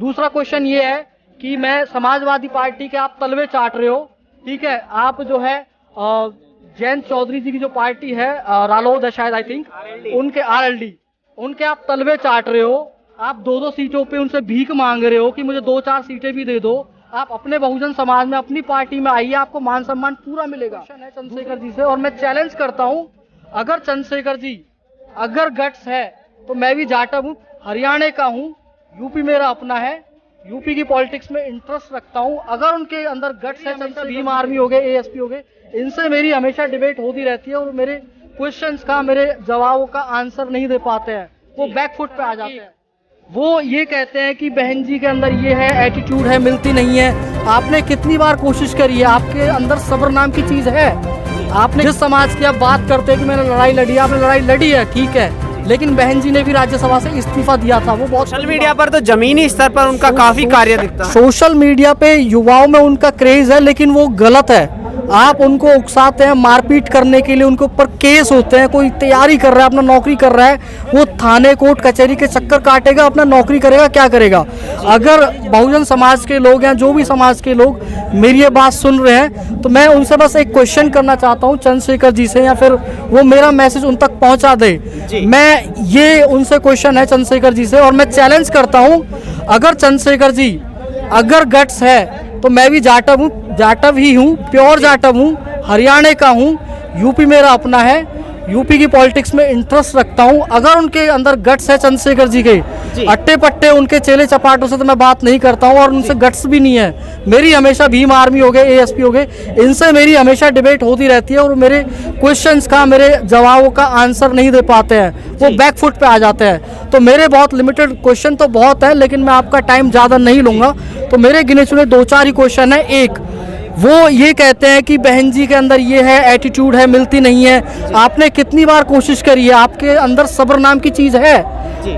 दूसरा क्वेश्चन ये है कि मैं समाजवादी पार्टी के आप तलवे चाट रहे हो, ठीक है। आप जो है जयंत चौधरी जी की जो पार्टी है रालोद है शायद, आई थिंक उनके आरएलडी, उनके आप तलवे चाट रहे हो। आप दो सीटों पे उनसे भीख मांग रहे हो कि मुझे 2-4 सीटें भी दे दो। आप अपने बहुजन समाज में अपनी पार्टी में आइए, आपको मान सम्मान पूरा मिलेगा। चंद्रशेखर जी से, और मैं चैलेंज करता हूं, अगर चंद्रशेखर जी अगर गट्स है तो मैं भी जाटव हूँ, हरियाणा का हूँ, यूपी मेरा अपना है, यूपी की पॉलिटिक्स में इंटरेस्ट रखता हूँ। अगर उनके अंदर गट्स है, भीम आर्मी हो गए, एएसपी हो गए, इनसे मेरी हमेशा डिबेट होती रहती है और मेरे क्वेश्चंस का, मेरे जवाबों का आंसर नहीं दे पाते हैं, वो बैकफुट पे आ जाते हैं। वो ये कहते हैं कि बहन जी के अंदर ये है, एटीट्यूड है, मिलती नहीं है। आपने कितनी बार कोशिश करी है, आपके अंदर सब्र नाम की चीज है। आपने जिस समाज की आप बात करते हैं कि मैंने लड़ाई लड़ी, आपने लड़ाई लड़ी है, ठीक है, लेकिन बहन जी ने भी राज्यसभा से इस्तीफा दिया था। वो बहुत सोशल मीडिया पर तो जमीनी स्तर पर उनका काफी कार्य दिखता है। सोशल मीडिया पे युवाओं में उनका क्रेज है, लेकिन वो गलत है। आप उनको उकसाते हैं मारपीट करने के लिए, उनके ऊपर केस होते हैं। कोई तैयारी कर रहा है, अपना नौकरी कर रहा है, वो थाने कोर्ट कचहरी के चक्कर काटेगा, अपना नौकरी करेगा, क्या करेगा। अगर बहुजन समाज के लोग हैं, जो भी समाज के लोग मेरी ये बात सुन रहे हैं, तो मैं उनसे बस एक क्वेश्चन करना चाहता हूँ चंद्रशेखर जी से, या फिर वो मेरा मैसेज उन तक पहुँचा दे। मैं ये उनसे क्वेश्चन है चंद्रशेखर जी से, और मैं चैलेंज करता हूँ, अगर चंद्रशेखर जी अगर गट्स है तो मैं भी जाटव हूँ, जाटव ही हूँ, प्योर जाटव हूँ, हरियाणा का हूँ, यूपी मेरा अपना है, यूपी की पॉलिटिक्स में इंटरेस्ट रखता हूँ। अगर उनके अंदर गट्स है चंद्रशेखर जी के, अट्टे पट्टे उनके चेले चपाटों से तो मैं बात नहीं करता हूँ, और उनसे गट्स भी नहीं है। मेरी हमेशा भीम आर्मी हो गए, एएसपी हो गए, इनसे मेरी हमेशा डिबेट होती रहती है और मेरे क्वेश्चंस का, मेरे जवाबों का आंसर नहीं दे पाते हैं, वो बैकफुट पे आ जाते हैं। तो मेरे बहुत लिमिटेड क्वेश्चन तो बहुत है, लेकिन मैं आपका टाइम ज़्यादा नहीं लूँगा। तो मेरे गिने चुने 2-4 ही क्वेश्चन है। एक, वो ये कहते हैं कि बहन जी के अंदर ये है, एटीट्यूड है, मिलती नहीं है। आपने कितनी बार कोशिश करी है, आपके अंदर सब्र नाम की चीज़ है,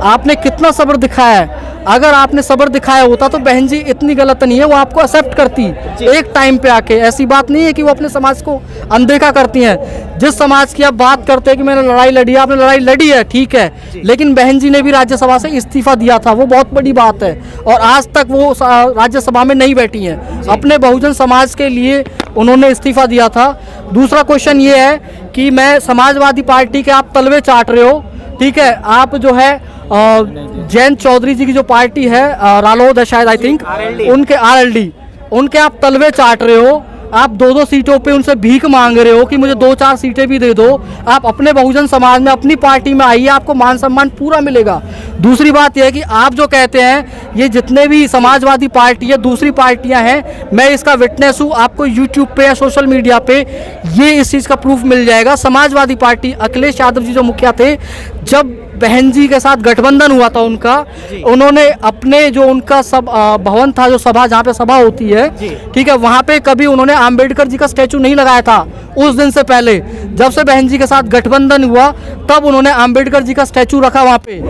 आपने कितना सब्र दिखाया है। अगर आपने सब्र दिखाया होता तो बहन जी इतनी गलत नहीं है, वो आपको एक्सेप्ट करती एक टाइम पे आके। ऐसी बात नहीं है कि वो अपने समाज को अनदेखा करती हैं। जिस समाज की आप बात करते हैं कि मैंने लड़ाई लड़ी, आपने लड़ाई लड़ी है, ठीक है, लेकिन बहन जी ने भी राज्यसभा से इस्तीफा दिया था, वो बहुत बड़ी बात है, और आज तक वो राज्यसभा में नहीं बैठी हैं। अपने बहुजन समाज के लिए उन्होंने इस्तीफा दिया था। दूसरा क्वेश्चन ये है कि मैं समाजवादी पार्टी के आप तलवे चाट रहे हो, ठीक है। आप जो है जयंत चौधरी जी की जो पार्टी है रालोद है शायद, आई थिंक उनके आरएलडी, उनके आप तलवे चाट रहे हो। आप दो सीटों पे उनसे भीख मांग रहे हो कि मुझे 2-4 सीटें भी दे दो। आप अपने बहुजन समाज में अपनी पार्टी में आइए, आपको मान सम्मान पूरा मिलेगा। दूसरी बात यह है कि आप जो कहते हैं ये जितने भी समाजवादी पार्टी है, दूसरी पार्टियां हैं, मैं इसका विटनेस हूँ। आपको यूट्यूब पे या सोशल मीडिया पे ये इस चीज़ का प्रूफ मिल जाएगा। समाजवादी पार्टी, अखिलेश यादव जी जो मुखिया थे, जब बहन जी के साथ गठबंधन हुआ था उनका, उन्होंने अपने जो उनका सब भवन था, जो सभा जहाँ पे सभा होती है, ठीक है, वहाँ पे कभी उन्होंने अंबेडकर जी का स्टैचू नहीं लगाया था। उस दिन से पहले जब से बहन जी के साथ गठबंधन हुआ, तब उन्होंने अंबेडकर जी का स्टैचू रखा वहाँ पे।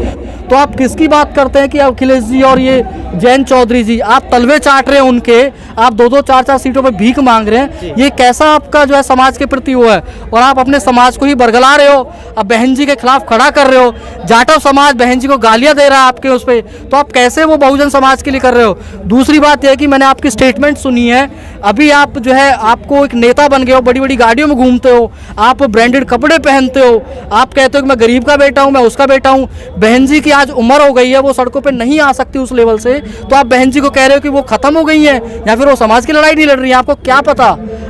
तो आप किसकी बात करते हैं कि अखिलेश जी और ये जयंत चौधरी जी, आप तलवे चाट रहे हैं उनके, आप 2-2, 4-4 सीटों पे भीख मांग रहे हैं। ये कैसा आपका जो है समाज के प्रति वो है, और आप अपने समाज को ही बरगला रहे हो, अब बहन जी के खिलाफ खड़ा कर रहे हो। जाटव समाज बहन जी को गालियां दे रहा है आपके उस पर, तो आप कैसे वो बहुजन समाज के लिए कर रहे हो। दूसरी बात यह है कि मैंने आपकी स्टेटमेंट सुनी है, अभी आप जो है आपको एक नेता बन गए हो, बड़ी बड़ी गाड़ियों में घूमते हो, आप ब्रांडेड कपड़े पहनते हो, आप कहते हो कि मैं गरीब का बेटा हूं, मैं उसका बेटा हूं। बहन जी की आज उम्र हो गई है, वो सड़कों पे नहीं आ सकती उस लेवल से, तो आप बहन जी को कह रहे हो कि वो खत्म हो गई हैं, या फिर वो समाज की लड़ाई नहीं लड़ रही है। आपको क्या पता,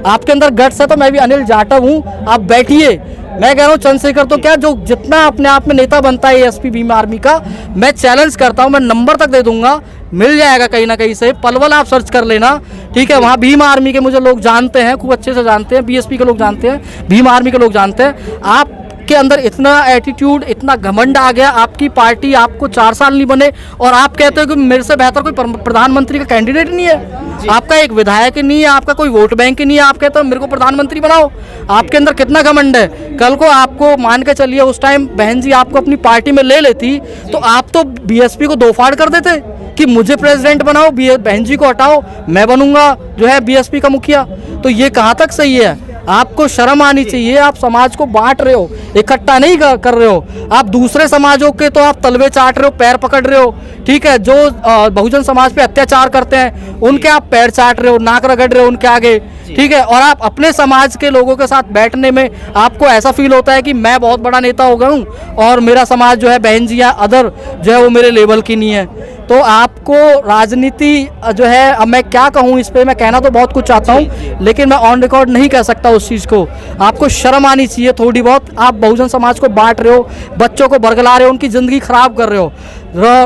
आपके अंदर गट्स है। तो मैं भी अनिल जाटव हूँ, आप बैठिए। मैं कह रहा हूँ चंद्रशेखर तो क्या, जो जितना अपने आप में नेता बनता है एएसपी भीम आर्मी का, मैं चैलेंज करता हूँ, मैं नंबर तक दे दूंगा, मिल जाएगा कहीं ना कहीं से। पलवल आप सर्च कर लेना, ठीक है, वहाँ भीम आर्मी के मुझे लोग जानते हैं, खूब अच्छे से जानते हैं, बीएसपी के लोग जानते हैं, भीम आर्मी के लोग जानते हैं। आप के अंदर इतना एटीट्यूड, इतना घमंड आ गया, आपकी पार्टी आपको 4 साल नहीं बने और आप कहते हो कि मेरे से बेहतर कोई प्रधानमंत्री का कैंडिडेट नहीं है, आपका एक विधायक नहीं है, आपका कोई वोट बैंक नहीं है, आप कहते हो मेरे को प्रधानमंत्री बनाओ। आपके अंदर कितना घमंड है। कल को आपको मान के चलिए उस टाइम बहन जी आपको अपनी पार्टी में ले लेती, तो आप तो बीएसपी को 2 फाड़ कर देते कि मुझे प्रेसिडेंट बनाओ, बहन जी को हटाओ, मैं बनूंगा जो है बीएसपी का मुखिया। तो ये कहाँ तक सही है। आपको शर्म आनी चाहिए। आप समाज को बांट रहे हो, इकट्ठा नहीं कर रहे हो। आप दूसरे समाजों के तो आप तलवे चाट रहे हो, पैर पकड़ रहे हो, ठीक है। जो बहुजन समाज पे अत्याचार करते हैं उनके आप पैर चाट रहे हो, नाक रगड़ रहे हो उनके आगे, ठीक है। और आप अपने समाज के लोगों के साथ बैठने में आपको ऐसा फील होता है कि मैं बहुत बड़ा नेता हो गया हूँ और मेरा समाज जो है, बहन जी या अदर जो है वो मेरे लेवल की नहीं है। तो आपको राजनीति जो है, अब मैं क्या कहूँ इस पे, मैं कहना तो बहुत कुछ चाहता हूँ लेकिन मैं ऑन रिकॉर्ड नहीं कह सकता उस चीज़ को। आपको शर्म आनी चाहिए थोड़ी बहुत। आप बहुजन समाज को बांट रहे हो, बच्चों को बरगला रहे हो, उनकी ज़िंदगी खराब कर रहे हो।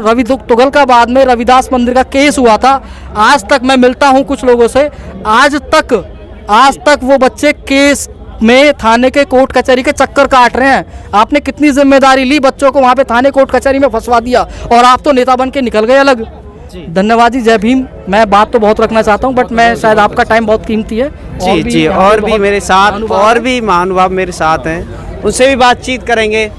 रवि तुगलकाबाद में रविदास मंदिर का केस हुआ था। आज तक मैं मिलता हूँ कुछ लोगों से, आज तक वो बच्चे केस में थाने के कोर्ट कचहरी के चक्कर काट रहे हैं। आपने कितनी जिम्मेदारी ली, बच्चों को वहाँ पे थाने कोर्ट कचहरी में फंसवा दिया और आप तो नेता बन के निकल गए अलग। धन्यवाद जी, जय भीम। मैं बात तो बहुत रखना चाहता हूँ बट मैं शायद आपका टाइम बहुत कीमती है। जी जी, और भी मेरे साथ और भी महानुभाव मेरे साथ हैं, उनसे भी बातचीत करेंगे।